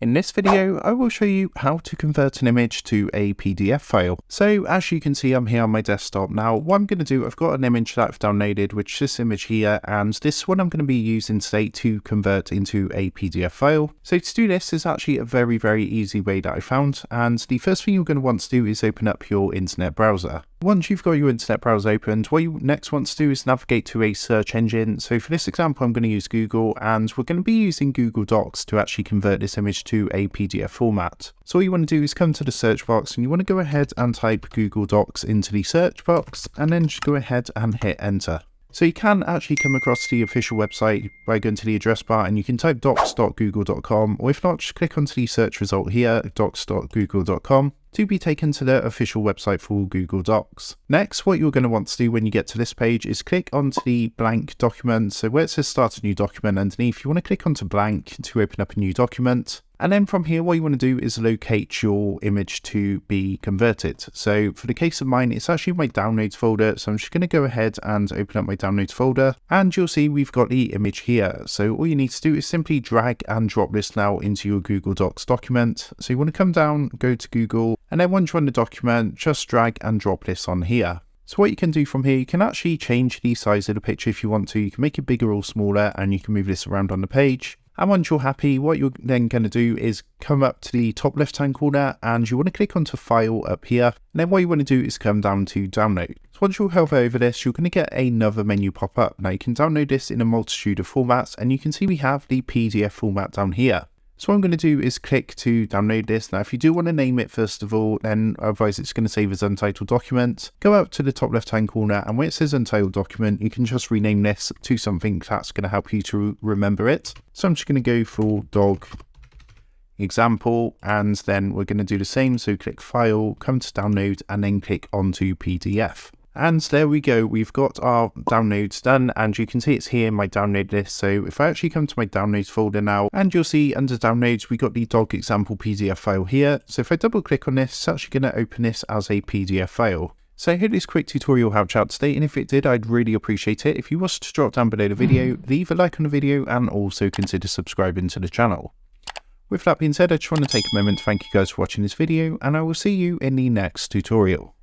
In this video, I will show you how to convert an image to a PDF file. So as you can see, I'm here on my desktop. Now, what I'm going to do, I've got an image that I've downloaded, which is this image here, and this one I'm going to be using today to convert into a PDF file. So to do this is actually a very, very easy way that I found. And the first thing you're going to want to do is open up your internet browser. Once you've got your internet browser opened, what you next want to do is navigate to a search engine. So for this example, I'm going to use Google, and we're going to be using Google Docs to actually convert this image to a PDF format. So all you want to do is come to the search box and you want to go ahead and type Google Docs into the search box and then just go ahead and hit enter. So you can actually come across the official website by going to the address bar and you can type docs.google.com, or if not, just click onto the search result here, docs.google.com, to be taken to the official website for Google Docs. Next, what you're going to want to do when you get to this page is click onto the blank document. So where it says start a new document underneath, you want to click onto blank to open up a new document. And then from here, what you want to do is locate your image to be converted. So for the case of mine, it's actually my downloads folder. So I'm just going to go ahead and open up my downloads folder, and you'll see we've got the image here. So all you need to do is simply drag and drop this now into your Google Docs document. So you want to come down, go to Google, and then once you're on the document, just drag and drop this on here. So what you can do from here, you can actually change the size of the picture if you want to. You can make it bigger or smaller, and you can move this around on the page. And once you're happy, what you're then going to do is come up to the top left hand corner and you want to click onto File up here. And then what you want to do is come down to Download. So once you hover over this, you're going to get another menu pop up. Now you can download this in a multitude of formats, and you can see we have the PDF format down here. So what I'm going to do is click to download this. Now, if you do want to name it first of all, then otherwise it's going to save as untitled document. Go up to the top left hand corner, and where it says untitled document, you can just rename this to something that's going to help you to remember it. So I'm just going to go for dog example, and then we're going to do the same. So click file, come to download, and then click onto PDF. And there we go, we've got our downloads done, and you can see it's here in my download list. So if I actually come to my downloads folder now, and you'll see under downloads, we got the dog example PDF file here. So if I double click on this, it's actually going to open this as a PDF file. So I hope this quick tutorial helped you out today, and if it did, I'd really appreciate it if you was to drop down below the video, leave a like on the video, and also consider subscribing to the channel. With that being said, I just want to take a moment to thank you guys for watching this video, and I will see you in the next tutorial.